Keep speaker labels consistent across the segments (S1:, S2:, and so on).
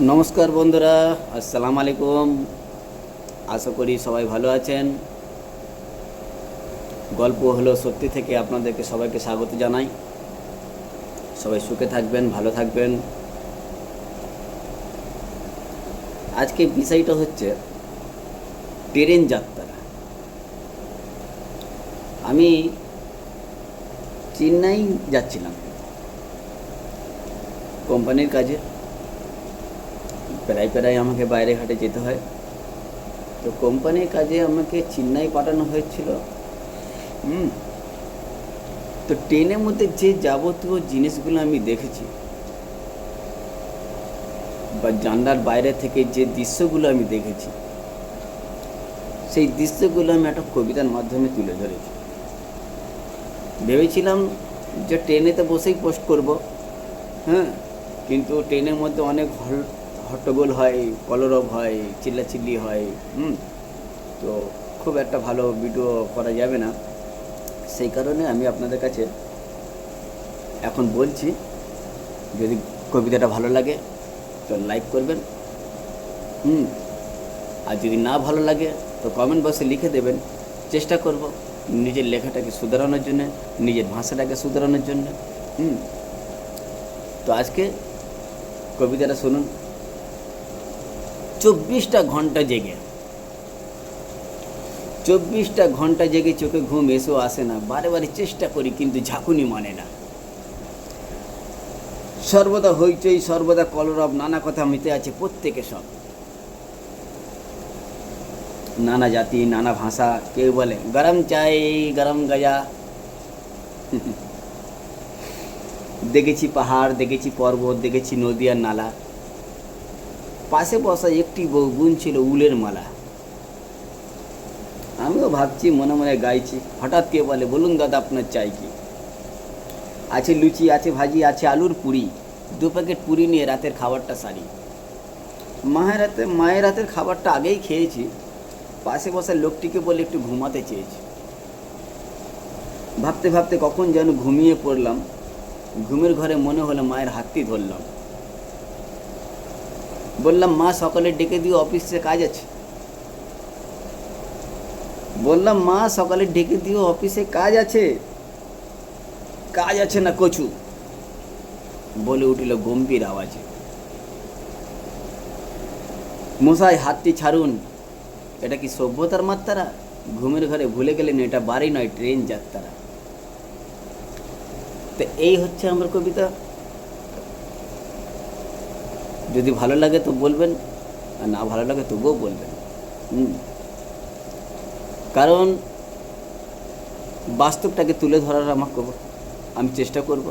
S1: নমস্কার বন্ধুরা, আসসালামু আলাইকুম। আশা করি সবাই ভালো আছেন। গল্প হলো সত্যি থেকে আপনাদেরকে সবাইকে স্বাগত জানাই। সবাই সুখে থাকবেন, ভালো থাকবেন। আজকে বিষয়টা হচ্ছে ট্রেন যাত্রা। আমি চেন্নাই যাচ্ছিলাম কোম্পানির কাজে। প্রায় প্রায় আমাকে বাইরে ঘাটে যেতে হয়। তো কোম্পানির কাজে আমাকে চেন্নাই পাঠানো হয়েছিল। তো ট্রেনের মধ্যে যে যাবতীয় জিনিসগুলো আমি দেখেছি বা জানলার বাইরে থেকে যে দৃশ্যগুলো আমি দেখেছি, সেই দৃশ্যগুলো আমি একটা কবিতার মাধ্যমে তুলে ধরেছি। ভেবেছিলাম যে ট্রেনেতে বসেই পোস্ট করব, কিন্তু ট্রেনের মধ্যে অনেক হট্টগোল হয়, কলরব হয়, চিল্লাচিল্লি হয়। তো খুব একটা ভালো ভিডিও করা যাবে না। সেই কারণে আমি আপনাদের কাছে এখন বলছি, যদি কবিতাটা ভালো লাগে তো লাইক করবেন, আর যদি না ভালো লাগে তো কমেন্ট বক্সে লিখে দেবেন। চেষ্টা করব নিজের লেখাটাকে শুধরানোর জন্য, নিজের ভাষাটাকে শুধরানোর জন্য। তো আজকে কবিতাটা শুনুন। 24টা ঘন্টা জেগে 24টা ঘন্টা জেগে চোখে ঘুম এসেও আসে না, বারে বারে চেষ্টা করি কিন্তু ঝাঁকুনি মানে না। সর্বদা হইচই, সর্বদা কলরব, নানা কথা মিতে আছে প্রত্যেকে সব। নানা জাতি, নানা ভাষা। কেউ বলে গরম চাই, গরম গাজা। দেখেছি পাহাড়, দেখেছি পর্বত, দেখেছি নদী আর নালা। পাশে বসা একটি বউ বুনছিল উলের মালা। আমিও ভাবছি, মনে মনে গাইছি। হঠাৎ কে বলে, বলুন দাদা আপনার চাই কি? আছে লুচি, আছে ভাজি, আছে আলুর পুরি। 2 প্যাকেট পুরি নিয়ে রাতের খাবারটা সারি। মায়ের রাতের খাবারটা আগেই খেয়েছি। পাশে বসা লোকটিকে বলে একটু ঘুমাতে চেয়েছি। ভাবতে ভাবতে কখন যেন ঘুমিয়ে পড়লাম। ঘুমের ঘরে মনে হলো মায়ের হাতটি ধরলাম। বললাম, মা সকালে ডেকে দিও, অফিসে কাজ আছে। বললাম, মা সকালে ডেকে দিও, অফিসে কাজ আছে। কাজ আছে না কচু, বলে উঠিল গম্ভীর আওয়াজে। মশাই হাতটি ছাড়ুন, এটা কি সভ্যতার মাত্রা? ঘুমের ঘরে ভুলে গেলেন এটা বাড়ি নয়, ট্রেন যাত্রা। তো এই হচ্ছে আমার কবিতা। যদি ভালো লাগে তো বলবেন, আর না ভালো লাগে তবুও বলবেন। কারণ বাস্তবটাকে তুলে ধরার আমি চেষ্টা করব।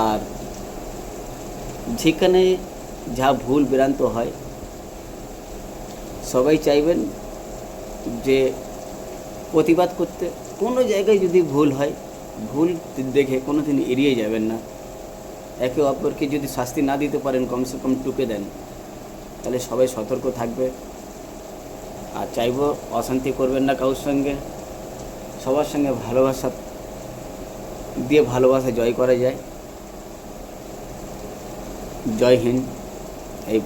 S1: আর যেখানে যা ভুল ভ্রান্ত হয়, সবাই চাইবেন যে প্রতিবাদ করতে। কোনো জায়গায় যদি ভুল হয়, ভুল দেখে কোনো দিন এড়িয়ে যাবেন না। একে অপরকে যদি শাস্তি না দিতে পারেন, কমসে কম টুকে দেন, তাহলে সবাই সতর্ক থাকবে। আর চাইব অশান্তি করবেন না কারোর সঙ্গে। সবার সঙ্গে ভালোবাসা দিয়ে ভালোবাসা জয় করা যায়। জয় হিন্দ। এই